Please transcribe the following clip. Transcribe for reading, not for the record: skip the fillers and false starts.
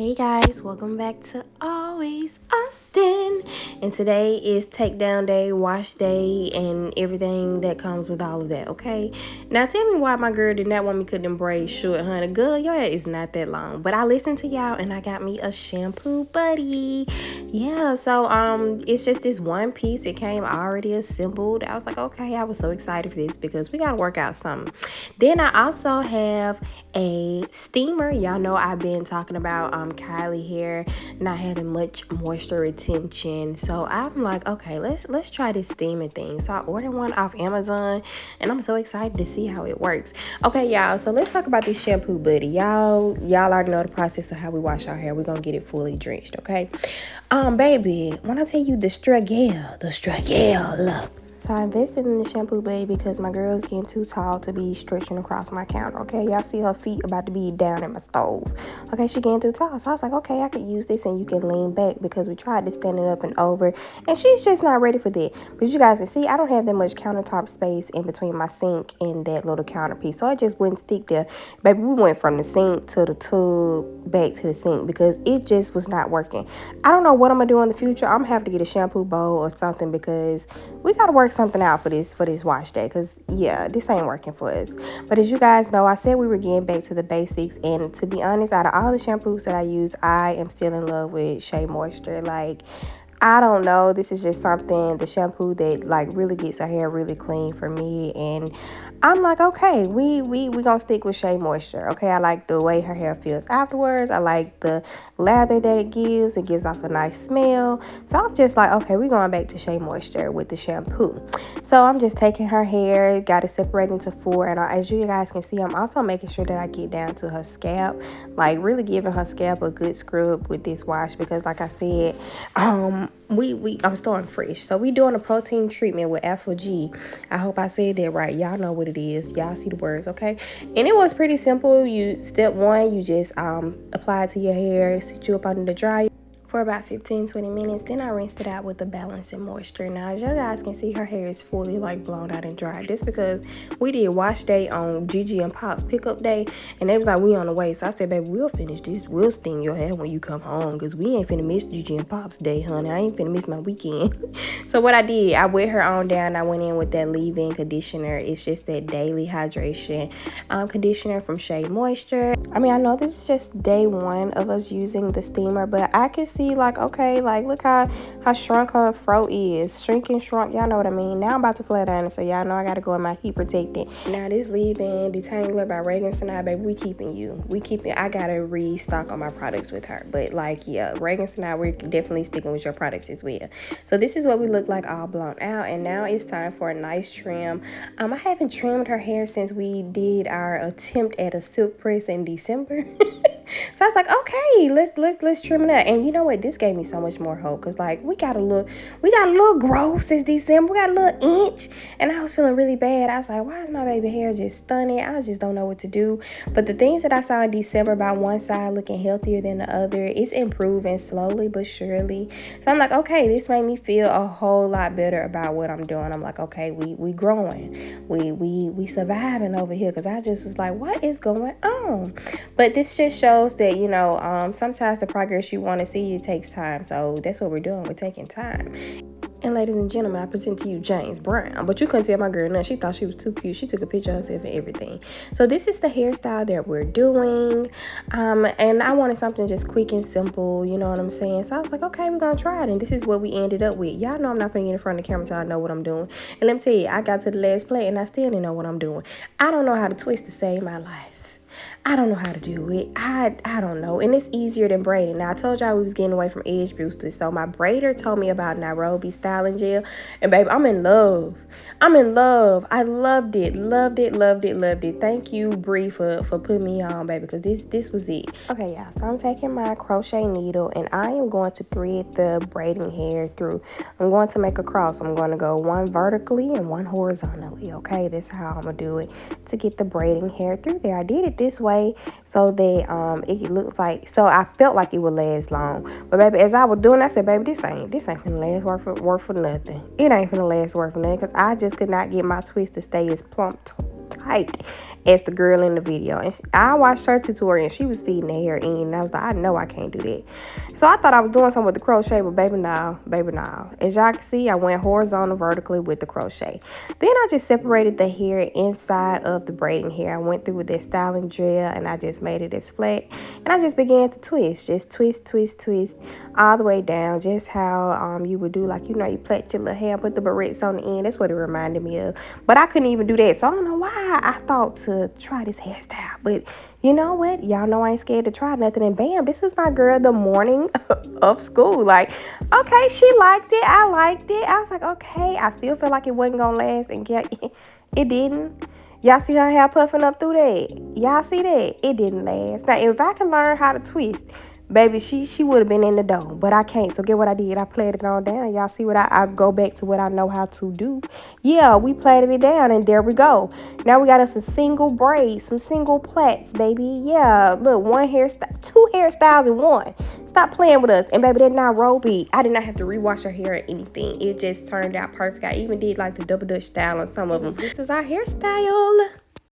Hey guys, welcome back to Always Austin. And today is takedown day, wash day, and everything that comes with all of that, okay? Now tell me why my girl did not want me cut them braids short, honey. Girl, your hair is not that long. But I listened to y'all and I got me a shampoo buddy. Yeah, so it's just this one piece. It came already assembled. I was like, okay, I was so excited for this because we gotta work out something. Then I also have a steamer. Y'all know I've been talking about Kylie hair not having much moisture retention, so I'm like, okay, let's try this steaming thing. So I ordered one off Amazon and I'm so excited to see how it works. Okay, y'all, so let's talk about this shampoo buddy. Y'all already know the process of how we wash our hair. We're gonna get it fully drenched, okay? Baby, when I tell you the struggle. So I invested in the shampoo buddy because my girl is getting too tall to be stretching across my counter, okay? Y'all see her feet about to be down at my stove. Okay, she getting too tall. So I was like, okay, I could use this and you can lean back because we tried to stand it up and over. And she's just not ready for that. But you guys can see, I don't have that much countertop space in between my sink and that little counter piece. So I just wouldn't stick there. Baby, we went from the sink to the tub back to the sink because it just was not working. I don't know what I'm going to do in the future. I'm going to have to get a shampoo bowl or something because we got to work something out for this wash day because yeah, this ain't working for us. But as you guys know, I said we were getting back to the basics, and to be honest, out of all the shampoos that I use, I am still in love with Shea Moisture. Like, I don't know, this is just something, the shampoo that like really gets our hair really clean for me. And I'm like, okay, we gonna stick with Shea Moisture. Okay, I like the way her hair feels afterwards. I like the lather that it gives off a nice smell. So I'm just like, okay, we're going back to Shea Moisture with the shampoo. So I'm just taking her hair, got it separated into four, and as you guys can see, I'm also making sure that I get down to her scalp, like really giving her scalp a good scrub with this wash because like I said, I'm starting fresh. So we doing a protein treatment with Alpha G. I hope I said that right. Y'all know what it is. Y'all see the words, okay? And it was pretty simple. Step one, you just apply it to your hair, sit you up under the dryer for about 15-20 minutes. Then I rinsed it out with the balancing moisture. Now as you guys can see, her hair is fully like blown out and dry. This because we did wash day on Gigi and Pop's pickup day, and they was like, we on the way. So I said, baby, we'll finish this, we'll steam your hair when you come home because we ain't finna miss Gigi and Pop's day, honey. I ain't finna miss my weekend. So what I did, I wet her on down. I went in with that leave-in conditioner. It's just that daily hydration conditioner from Shea Moisture. I mean, I know this is just day one of us using the steamer, but I can see like, okay, like look how shrunk her fro is. Shrinking, shrunk, y'all know what I mean. Now I'm about to flat iron it, so y'all know I gotta go in my heat protectant. Now this leave-in detangler by Reagan Sinai, baby, we keeping I gotta restock on my products with her. But like, yeah, Reagan Sinai, we're definitely sticking with your products as well. So this is what we look like all blown out, and now it's time for a nice trim. I haven't trimmed her hair since we did our attempt at a silk press in December. So I was like, okay, let's trim it up. And you know what? This gave me so much more hope because like we got a little growth since December. We got a little inch, and I was feeling really bad. I was like, why is my baby hair just stunning? I just don't know what to do. But the things that I saw in December about one side looking healthier than the other, it's improving slowly but surely. So I'm like, okay, this made me feel a whole lot better about what I'm doing. I'm like, okay, we growing, we surviving over here because I just was like, what is going on? But this just shows that, you know, sometimes the progress you want to see, it takes time. So that's what we're doing. We're taking time. And ladies and gentlemen, I present to you James Brown. But you couldn't tell my girl nothing. She thought she was too cute. She took a picture of herself and everything. So this is the hairstyle that we're doing. And I wanted something just quick and simple. You know what I'm saying? So I was like, okay, we're going to try it. And this is what we ended up with. Y'all know I'm not going to get in front of the camera until I know what I'm doing. And let me tell you, I got to the last play and I still didn't know what I'm doing. I don't know how to twist to save my life. I don't know how to do it. I don't know. And it's easier than braiding. Now, I told y'all we was getting away from edge boosters. So my braider told me about Nairobi styling gel. And baby, I'm in love. I loved it. Thank you, Bree, for putting me on, baby, because this was it. Okay, y'all. So I'm taking my crochet needle and I am going to thread the braiding hair through. I'm going to make a cross. I'm going to go one vertically and one horizontally. Okay, that's how I'm going to do it to get the braiding hair through there. I did it this way so that it looks like, so I felt like it would last long. But baby, as I was doing, I said, baby, this ain't finna last worth for nothing. It ain't finna last worth for nothing because I just could not get my twist to stay as plump tight as the girl in the video. And I watched her tutorial and she was feeding the hair in. And I was like, I know I can't do that. So I thought I was doing something with the crochet, but baby, no. Baby, no. As y'all can see, I went horizontal vertically with the crochet. Then I just separated the hair inside of the braiding hair. I went through with that styling gel and I just made it as flat. And I just began to twist. Just twist, twist, twist all the way down. Just how you would do, like, you know, you plait your little hair, put the barrettes on the end. That's what it reminded me of. But I couldn't even do that. So I don't know why I thought to try this hairstyle. But you know what? Y'all know I ain't scared to try nothing. And bam, this is my girl the morning of school. Like, okay, she liked it. I liked it. I was like, okay. I still feel like it wasn't going to last. And it didn't. Y'all see her hair puffing up through that? Y'all see that? It didn't last. Now, if I can learn how to twist, baby, she would have been in the dough. But I can't. So get what I did. I plaited it on down. Y'all see what I go back to what I know how to do. Yeah, we plaited it down and there we go. Now we got us some single braids, some single plaits, baby. Yeah, look, two hairstyles in one. Stop playing with us. And baby, that Nairobi, I did not have to rewash her hair or anything. It just turned out perfect. I even did like the double dutch style on some of them. This was our hairstyle.